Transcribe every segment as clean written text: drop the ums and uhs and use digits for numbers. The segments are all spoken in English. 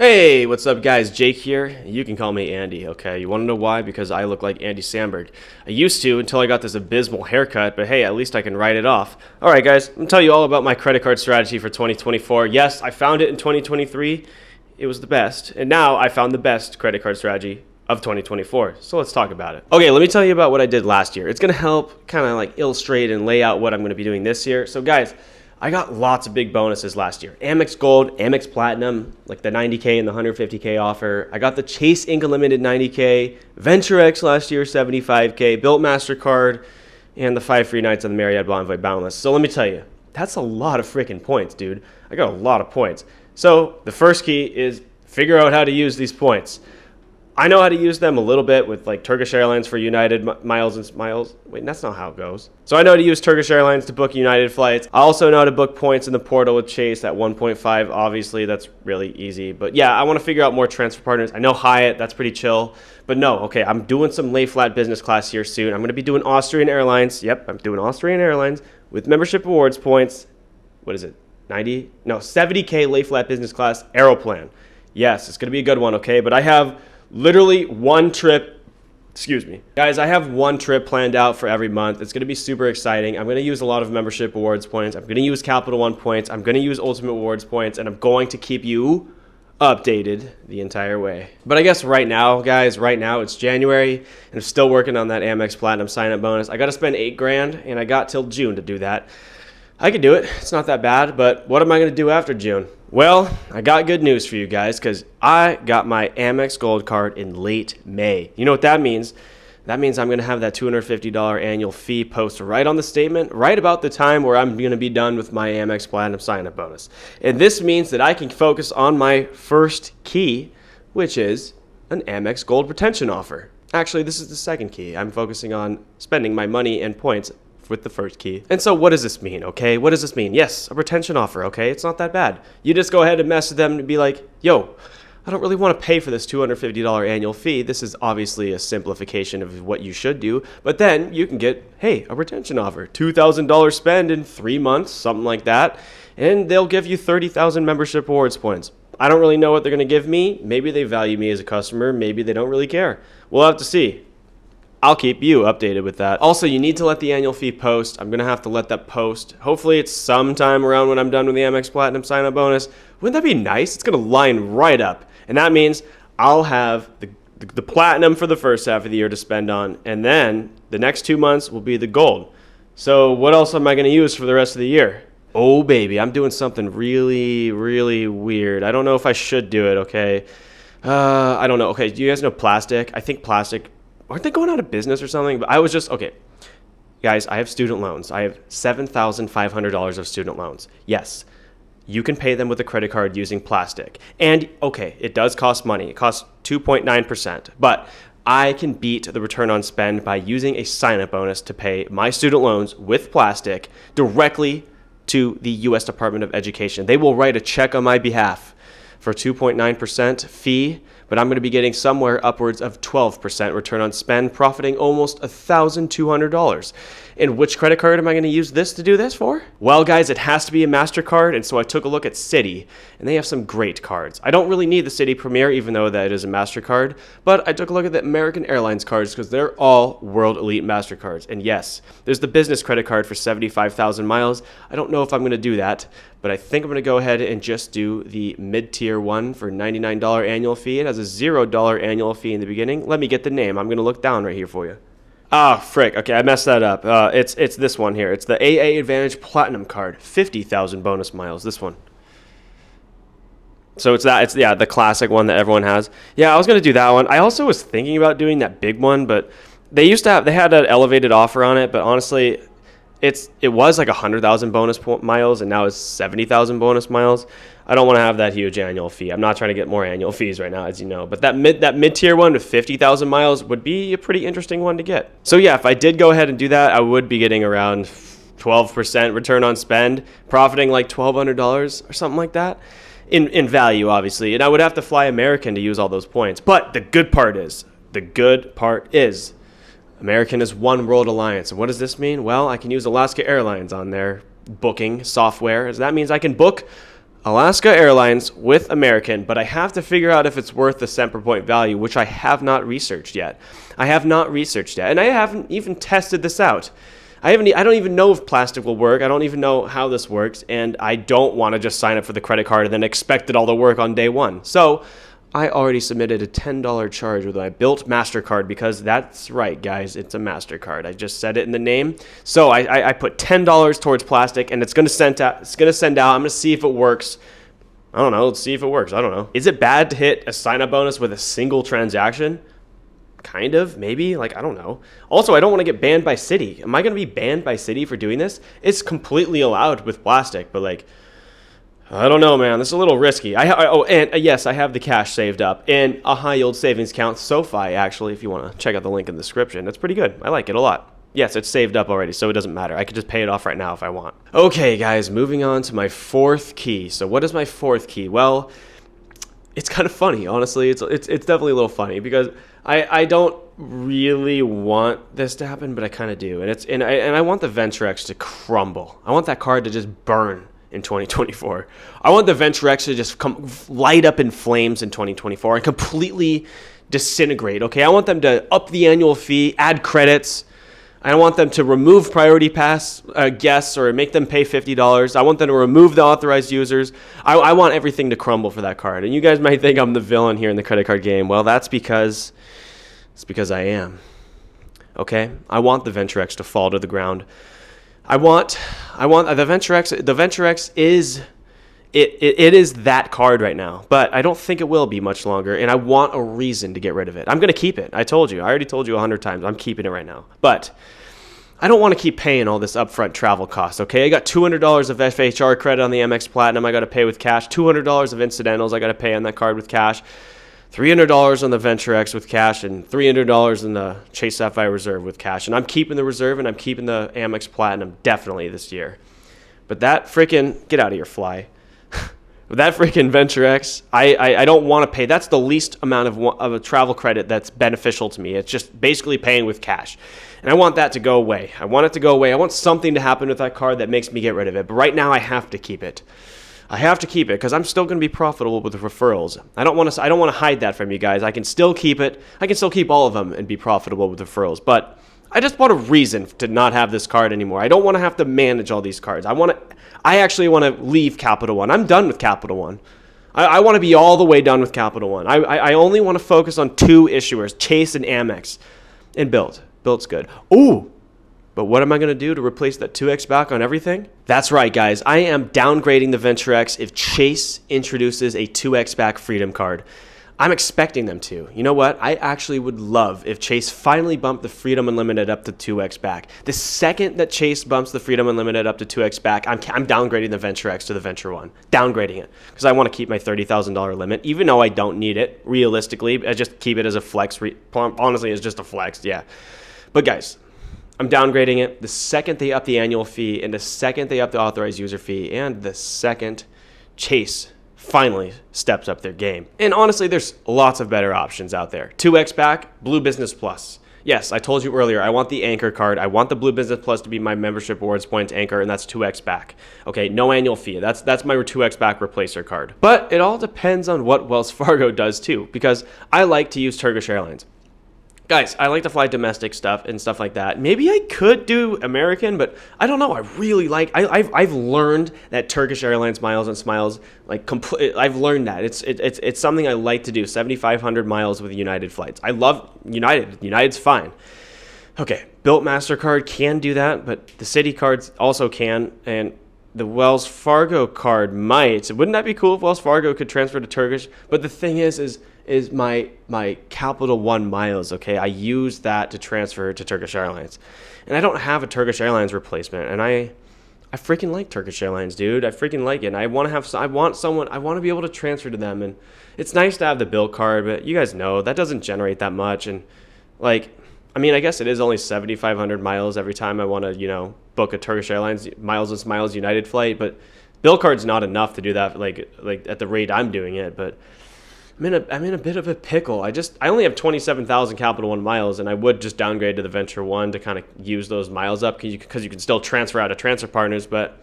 Hey, what's up guys? Jake here. You can call me Andy, okay? You want to know why? Because I look like Andy Samberg. I used to until I got this abysmal haircut, but hey, at least I can write it off. Alright guys, I'm going to tell you all about my credit card strategy for 2024. Yes, I found it in 2023. It was the best. And now I found the best credit card strategy of 2024. So let's talk about it. Okay, let me tell you about what I did last year. It's going to help kind of like illustrate and lay out what I'm going to be doing this year. So guys, I got lots of big bonuses last year. AMEX Gold, AMEX Platinum, like the 90K and the 150K offer. I got the Chase Ink Unlimited 90K, Venture X last year 75K, Built MasterCard, and the 5 free nights on the Marriott Bonvoy Boundless. So let me tell you, that's a lot of freaking points, dude. I got a lot of points. So the first key is figure out how to use these points. I know how to use them a little bit with like Turkish Airlines for United miles and miles. Wait, that's not how it goes. So I know how to use Turkish Airlines to book United flights. I also know how to book points in the portal with Chase at 1.5. Obviously, that's really easy. But yeah, I want to figure out more transfer partners. I know Hyatt, that's pretty chill. But no, okay, I'm doing some lay flat business class here soon. I'm going to be doing Austrian Airlines. Yep, I'm doing Austrian Airlines with membership awards points. What is it? 70K lay flat business class Aeroplan. Yes, it's going to be a good one, okay? But I have literally one trip, guys, I have one trip planned out for every month. It's going to be super exciting. I'm going to use a lot of membership awards points. I'm going to use Capital One points. I'm going to use Ultimate Awards points, and I'm going to keep you updated the entire way. But I guess right now, guys, it's January, and I'm still working on that AMEX Platinum sign-up bonus. I got to spend $8,000, and I got till June to do that. I can do it. It's not that bad, but what am I going to do after June? Well, I got good news for you guys because I got my Amex Gold card in late May. You know what that means? That means I'm going to have that $250 annual fee posted right on the statement, right about the time where I'm going to be done with my Amex Platinum sign-up bonus. And this means that I can focus on my first key, which is an Amex Gold retention offer. Actually, this is the second key. I'm focusing on spending my money and points with the first key. And so what does this mean, okay? What does this mean? Yes, a retention offer, okay? It's not that bad. You just go ahead and message them and be like, yo, I don't really want to pay for this $250 annual fee. This is obviously a simplification of what you should do, but then you can get, hey, a retention offer, $2,000 spend in 3 months, something like that, and they'll give you 30,000 membership awards points. I don't really know what they're going to give me. Maybe they value me as a customer. Maybe they don't really care. We'll have to see. I'll keep you updated with that. Also, you need to let the annual fee post. I'm going to have to let that post. Hopefully, it's sometime around when I'm done with the Amex Platinum sign-up bonus. Wouldn't that be nice? It's going to line right up. And that means I'll have the Platinum for the first half of the year to spend on, and then the next 2 months will be the Gold. So what else am I going to use for the rest of the year? Oh, baby, I'm doing something really, really weird. I don't know if I should do it, okay? I don't know. Okay, do you guys know Plastic? I think Plastic, aren't they going out of business or something? But I was just, okay, guys, I have student loans. I have $7,500 of student loans. Yes, you can pay them with a credit card using Plastic. And, okay, it does cost money. It costs 2.9%. But I can beat the return on spend by using a sign-up bonus to pay my student loans with Plastic directly to the U.S. Department of Education. They will write a check on my behalf for 2.9% fee, but I'm going to be getting somewhere upwards of 12% return on spend, profiting almost $1,200. And which credit card am I going to use this to do this for? Well, guys, it has to be a MasterCard, and so I took a look at Citi, and they have some great cards. I don't really need the Citi Premier, even though that is a MasterCard, but I took a look at the American Airlines cards because they're all World Elite MasterCards. And yes, there's the business credit card for 75,000 miles. I don't know if I'm going to do that, but I think I'm going to go ahead and just do the mid-tier one for $99 annual fee. It has a $0 annual fee in the beginning. Let me get the name. I'm going to look down right here for you. Ah, frick. Okay, I messed that up. It's this one here. It's the AA Advantage Platinum card, 50,000 bonus miles. This one. So it's the classic one that everyone has. Yeah, I was gonna do that one. I also was thinking about doing that big one, but they had an elevated offer on it. But honestly, it was like 100,000 bonus miles, and now it's 70,000 bonus miles. I don't want to have that huge annual fee. I'm not trying to get more annual fees right now, as you know. But that mid-tier one with 50,000 miles would be a pretty interesting one to get. So yeah, if I did go ahead and do that, I would be getting around 12% return on spend, profiting like $1,200 or something like that in value, obviously. And I would have to fly American to use all those points. But the good part is, American is One World Alliance. And what does this mean? Well, I can use Alaska Airlines on their booking software. So that means I can book Alaska Airlines with American, but I have to figure out if it's worth the cent per point value, which I have not researched yet. And I haven't even tested this out. I don't even know if plastic will work. I don't even know how this works, and I don't want to just sign up for the credit card and then expect it all to work on day one. So I already submitted a $10 charge with my Built MasterCard, because that's right, guys, it's a MasterCard. I just said it in the name. So I put $10 towards plastic, and it's going to send out. I'm going to see if it works. I don't know. Let's see if it works. I don't know. Is it bad to hit a sign-up bonus with a single transaction? Kind of, maybe. Like, I don't know. Also, I don't want to get banned by city. Am I going to be banned by city for doing this? It's completely allowed with plastic, but like, I don't know, man. This is a little risky. Yes, I have the cash saved up in a high yield savings account, SoFi, actually, if you want to check out the link in the description. It's pretty good. I like it a lot. Yes, it's saved up already, so it doesn't matter. I could just pay it off right now if I want. Okay, guys, moving on to my fourth key. So what is my fourth key? Well, it's kind of funny, honestly. It's definitely a little funny, because I don't really want this to happen, but I kind of do. And I want the Venture X to crumble. I want that card to just burn in 2024. I want the Venture X to just light up in flames in 2024 and completely disintegrate. Okay, I want them to up the annual fee, add credits. I want them to remove priority pass guests or make them pay $50. I want them to remove the authorized users. I want everything to crumble for that card. And you guys might think I'm the villain here in the credit card game. Well, that's because I am. Okay? I want the Venture X to fall to the ground. I want the Venture X. The Venture X is it is that card right now, but I don't think it will be much longer, and I want a reason to get rid of it. I'm going to keep it. I already told you 100 times. I'm keeping it right now, but I don't want to keep paying all this upfront travel costs. Okay, I got $200 of FHR credit on the AMEX Platinum. I got to pay with cash. $200 of incidentals. I got to pay on that card with cash. $300 on the Venture X with cash, and $300 in the Chase Sapphire Reserve with cash. And I'm keeping the Reserve, and I'm keeping the Amex Platinum definitely this year. But that freaking, get out of here, fly. That freaking Venture X, I don't want to pay. That's the least amount of a travel credit that's beneficial to me. It's just basically paying with cash. And I want that to go away. I want it to go away. I want something to happen with that card that makes me get rid of it. But right now, I have to keep it. I have to keep it because I'm still going to be profitable with the referrals. I don't want to hide that from you guys. I can still keep it. I can still keep all of them and be profitable with referrals. But I just want a reason to not have this card anymore. I don't want to have to manage all these cards. I actually want to leave Capital One. I'm done with Capital One. I want to be all the way done with Capital One. I only want to focus on two issuers, Chase and Amex, and Built. Built's good. Ooh. But what am I going to do to replace that 2x back on everything? That's right, guys. I am downgrading the Venture X if Chase introduces a 2x back Freedom card. I'm expecting them to. You know what? I actually would love if Chase finally bumped the Freedom Unlimited up to 2x back. The second that Chase bumps the Freedom Unlimited up to 2x back, I'm downgrading the Venture X to the Venture One. Downgrading it. Because I want to keep my $30,000 limit, even though I don't need it, realistically. I just keep it as a flex. Honestly, it's just a flex, yeah. But guys, I'm downgrading it the second they up the annual fee, and the second they up the authorized user fee, and the second Chase finally steps up their game. And honestly, there's lots of better options out there. 2x back, Blue Business Plus. Yes, I told you earlier, I want the Anchor card. I want the Blue Business Plus to be my membership rewards points anchor, and that's 2x back. Okay, no annual fee. That's my 2x back replacer card. But it all depends on what Wells Fargo does too, because I like to use Turkish Airlines. Guys, I like to fly domestic stuff and stuff like that. Maybe I could do American, but I don't know. I really like. I've learned that Turkish Airlines miles and smiles I've learned that it's something I like to do. 7,500 miles with United flights. I love United. United's fine. Okay, Built MasterCard can do that, but the Citi cards also can, and the Wells Fargo card might. Wouldn't that be cool if Wells Fargo could transfer to Turkish? But the thing is my Capital One miles, okay? I use that to transfer to Turkish Airlines. And I don't have a Turkish Airlines replacement, and I freaking like Turkish Airlines, dude. I freaking like it. And I want to be able to transfer to them, and it's nice to have the Bill card, but you guys know that doesn't generate that much, and I guess it is only 7,500 miles every time I want to, book a Turkish Airlines miles and smiles United flight, but Bill card's not enough to do that like at the rate I'm doing it, but I'm in a bit of a pickle. I only have 27,000 Capital One miles, and I would just downgrade to the Venture One to kind of use those miles up because you can still transfer out of transfer partners. But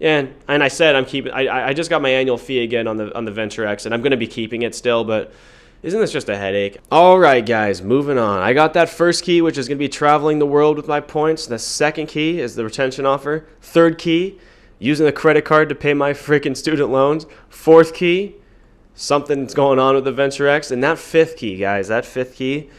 And I said I'm keeping. I just got my annual fee again on the Venture X, and I'm going to be keeping it still. But isn't this just a headache? All right, guys, moving on. I got that first key, which is going to be traveling the world with my points. The second key is the retention offer. Third key, using the credit card to pay my freaking student loans. Fourth key, something's going on with the Venture X. And that fifth key, guys, that fifth key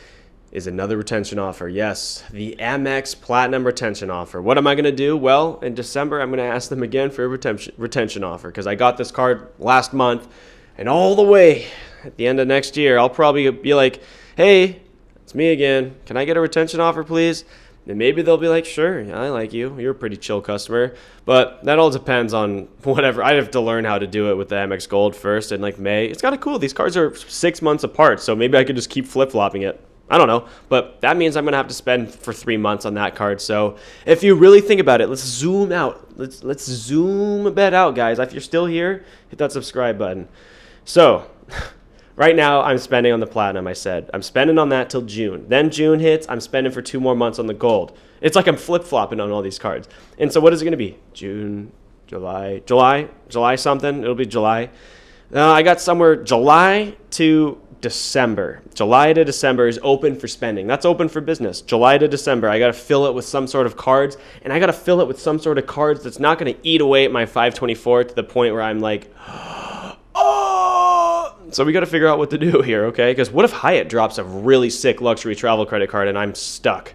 is another retention offer. Yes, the AMEX Platinum retention offer. What am I going to do? Well, in December, I'm going to ask them again for a retention offer because I got this card last month, and all the way at the end of next year, I'll probably be like, hey, it's me again. Can I get a retention offer, please? And maybe they'll be like, sure, yeah, I like you. You're a pretty chill customer. But that all depends on whatever. I have to learn how to do it with the Amex Gold first in like May. It's kind of cool. These cards are 6 months apart, so maybe I could just keep flip-flopping it. I don't know, but that means I'm going to have to spend for 3 months on that card. So if you really think about it, let's zoom out. Let's zoom a bit out, guys. If you're still here, hit that subscribe button. So right now I'm spending on the Platinum, I said. I'm spending on that till June. Then June hits, I'm spending for 2 more months on the Gold. It's like I'm flip-flopping on all these cards. And so what is it going to be? June, July something. It'll be July. I got somewhere July to December. July to December is open for spending. That's open for business. July to December, I got to fill it with some sort of cards, and I got to fill it with some sort of cards that's not going to eat away at my 524 to the point where I'm like, oh. So we got to figure out what to do here, okay? Because what if Hyatt drops a really sick luxury travel credit card and I'm stuck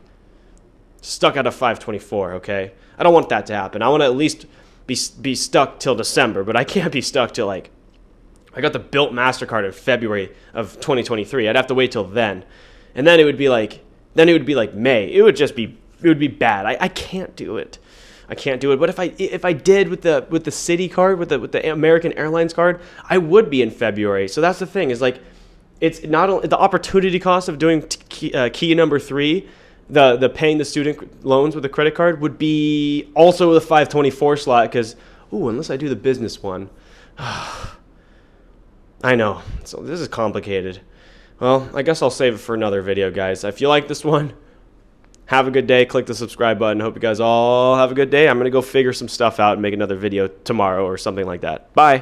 at a 524, okay? I don't want that to happen. I want to at least be stuck till December, but I can't be stuck till like, I got the Built MasterCard in February of 2023. I'd have to wait till then. And then it would be like May. It would be bad. I can't do it. I can't do it. But if I did with the Citi card, with the American Airlines card, I would be in February. So that's the thing, is like, it's not only the opportunity cost of doing key number 3, the paying the student loans with a credit card would be also the 524 slot, because unless I do the business one. I know. So this is complicated. Well, I guess I'll save it for another video, guys. If you like this one, have a good day. Click the subscribe button. Hope you guys all have a good day. I'm going to go figure some stuff out and make another video tomorrow or something like that. Bye.